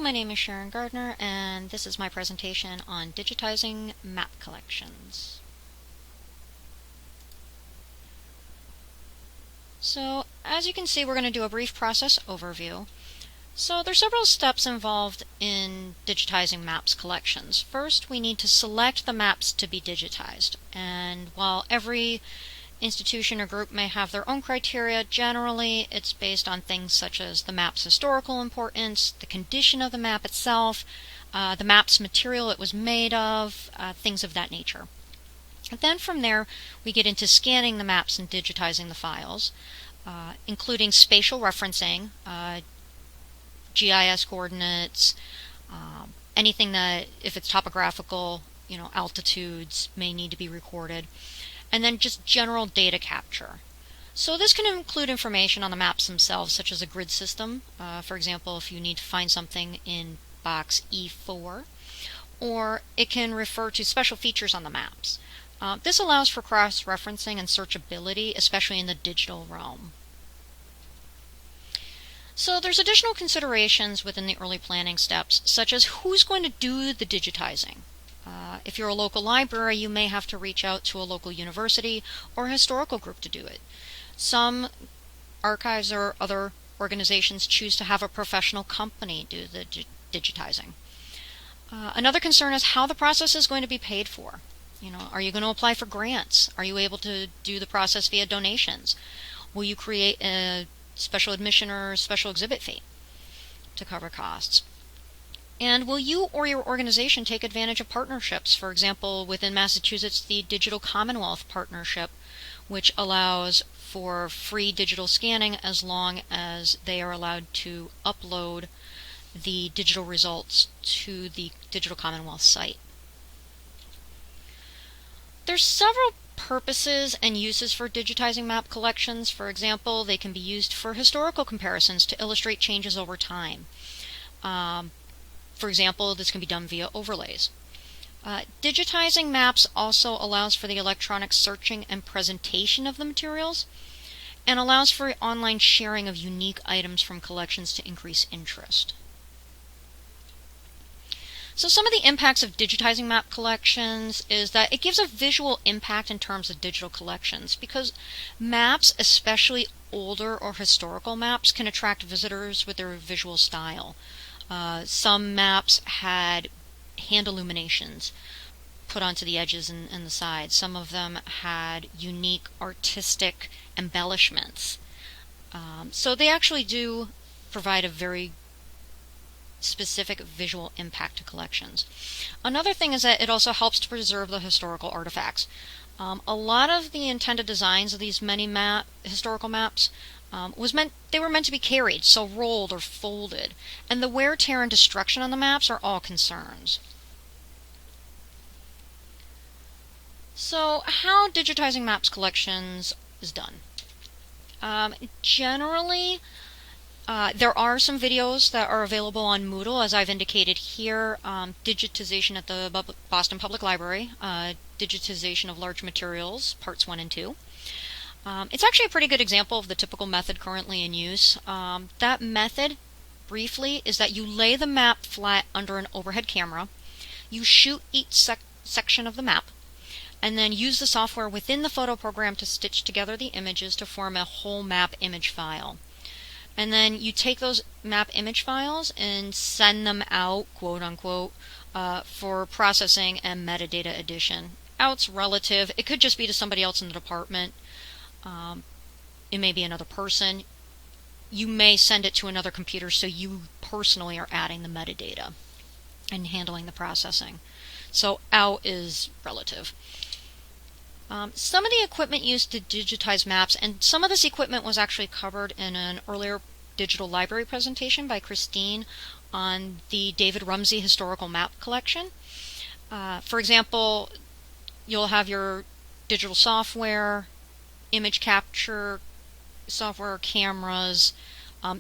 my name is Sharon Gardner, and this is my presentation on digitizing map collections. So, as you can see, we're going to do a brief process overview. So, there's several steps involved in digitizing maps collections. First, we need to select the maps to be digitized, and while every institution or group may have their own criteria, generally it's based on things such as the map's historical importance, the condition of the map itself, the map's material it was made of, things of that nature. And then from there we get into scanning the maps and digitizing the files, including spatial referencing, GIS coordinates, anything that, if it's topographical, altitudes may need to be recorded, and then just general data capture. So this can include information on the maps themselves, such as a grid system, for example, if you need to find something in box E4, or it can refer to special features on the maps. This allows for cross-referencing and searchability, especially in the digital realm. So there's additional considerations within the early planning steps, such as who's going to do the digitizing. If you're a local library, you may have to reach out to a local university or a historical group to do it. Some archives or other organizations choose to have a professional company do the digitizing. Another concern is how the process is going to be paid for. Are you going to apply for grants? Are you able to do the process via donations? Will you create a special admission or special exhibit fee to cover costs? And will you or your organization take advantage of partnerships? For example, within Massachusetts, the Digital Commonwealth Partnership, which allows for free digital scanning as long as they are allowed to upload the digital results to the Digital Commonwealth site. There's several purposes and uses for digitizing map collections. For example, they can be used for historical comparisons to illustrate changes over time. For example, this can be done via overlays. Digitizing maps also allows for the electronic searching and presentation of the materials, and allows for online sharing of unique items from collections to increase interest. So some of the impacts of digitizing map collections is that it gives a visual impact in terms of digital collections, because maps, especially older or historical maps, can attract visitors with their visual style. Some maps had hand illuminations put onto the edges and the sides. Some of them had unique artistic embellishments. So they actually do provide a very specific visual impact to collections. Another thing is that it also helps to preserve the historical artifacts. A lot of the intended designs of these many historical maps they were meant to be carried, so rolled or folded, and the wear, tear, and destruction on the maps are all concerns. So how digitizing maps collections is done. Generally, there are some videos that are available on Moodle, as I've indicated here. Digitization at the Boston Public Library, digitization of large materials, parts 1 and 2. It's actually a pretty good example of the typical method currently in use. That method, briefly, is that you lay the map flat under an overhead camera, you shoot each section of the map, and then use the software within the photo program to stitch together the images to form a whole map image file. And then you take those map image files and send them out, quote unquote, for processing and metadata addition. Out's relative. It could just be to somebody else in the department. It may be another person. You may send it to another computer, so you personally are adding the metadata and handling the processing. So out is relative. Some of the equipment used to digitize maps, and some of this equipment was actually covered in an earlier digital library presentation by Christine on the David Rumsey Historical Map Collection. For example, you'll have your digital software, image capture software, cameras.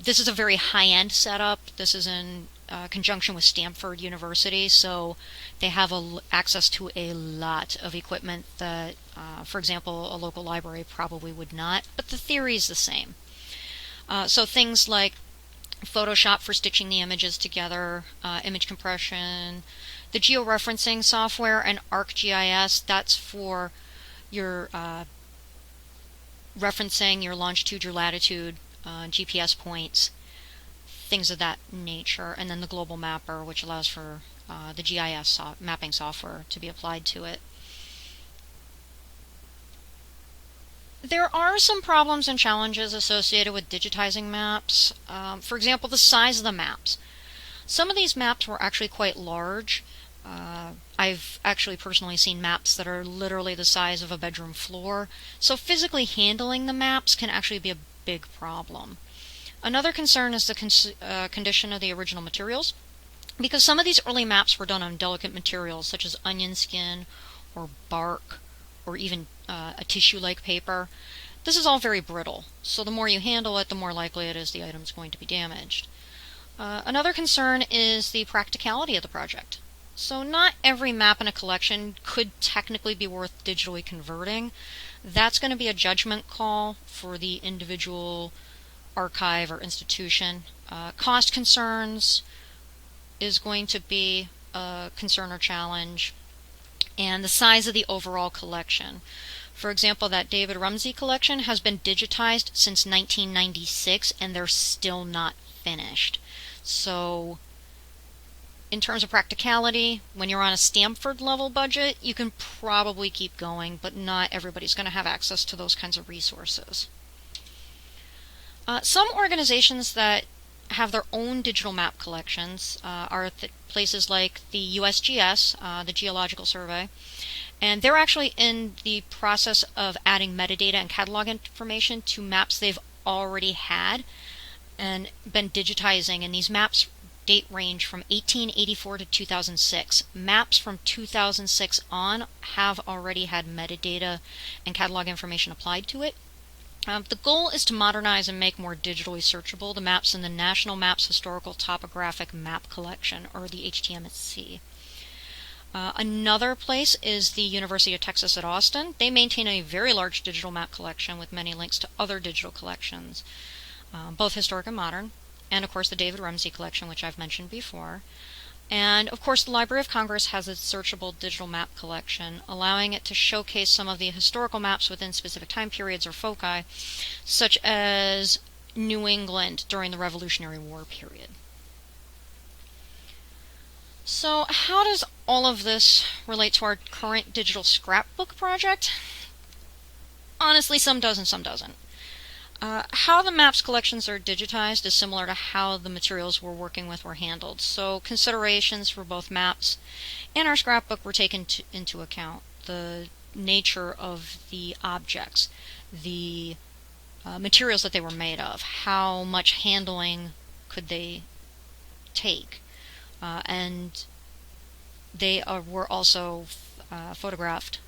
This is a very high-end setup. This is in conjunction with Stanford University, so they have access to a lot of equipment that, for example, a local library probably would not, but the theory is the same. So things like Photoshop for stitching the images together, image compression, the georeferencing software, and ArcGIS, that's for your referencing your longitude, your latitude, GPS points, things of that nature, and then the global mapper, which allows for the GIS mapping software to be applied to it. There are some problems and challenges associated with digitizing maps. For example, the size of the maps. Some of these maps were actually quite large. I've actually personally seen maps that are literally the size of a bedroom floor, so physically handling the maps can actually be a big problem. Another concern is the condition of the original materials, because some of these early maps were done on delicate materials such as onion skin or bark or even a tissue-like paper. This is all very brittle, so the more you handle it, the more likely it is the item is going to be damaged. Another concern is the practicality of the project. So not every map in a collection could technically be worth digitally converting. That's going to be a judgment call for the individual archive or institution. Cost concerns is going to be a concern or challenge, and the size of the overall collection. For example, that David Rumsey collection has been digitized since 1996 and they're still not finished. So in terms of practicality, when you're on a Stanford level budget, you can probably keep going, but not everybody's going to have access to those kinds of resources. Some organizations that have their own digital map collections are places like the USGS, the Geological Survey, and they're actually in the process of adding metadata and catalog information to maps they've already had and been digitizing, and these maps date range from 1884 to 2006. Maps from 2006 on have already had metadata and catalog information applied to it. The goal is to modernize and make more digitally searchable the maps in the National Maps Historical Topographic Map Collection, or the HTMC. Another place is the University of Texas at Austin. They maintain a very large digital map collection with many links to other digital collections, both historic and modern, and of course the David Rumsey collection, which I've mentioned before. And of course the Library of Congress has its searchable digital map collection, allowing it to showcase some of the historical maps within specific time periods or foci, such as New England during the Revolutionary War period. So how does all of this relate to our current digital scrapbook project? Honestly, some does and some doesn't. How the maps collections are digitized is similar to how the materials we're working with were handled. So considerations for both maps and our scrapbook were taken into account. The nature of the objects, the materials that they were made of, how much handling could they take, and they were also photographed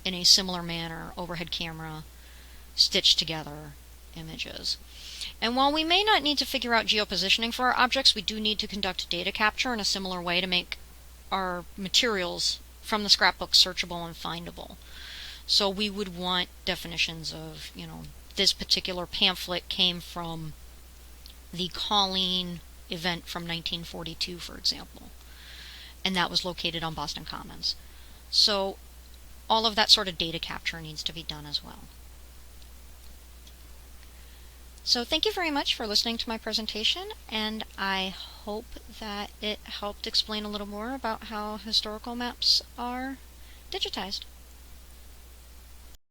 in a similar manner, overhead camera, stitched together images. And while we may not need to figure out geopositioning for our objects, we do need to conduct data capture in a similar way to make our materials from the scrapbook searchable and findable. So we would want definitions of, this particular pamphlet came from the Colleen event from 1942, for example, and that was located on Boston Commons. So all of that sort of data capture needs to be done as well. So thank you very much for listening to my presentation, and I hope that it helped explain a little more about how historical maps are digitized.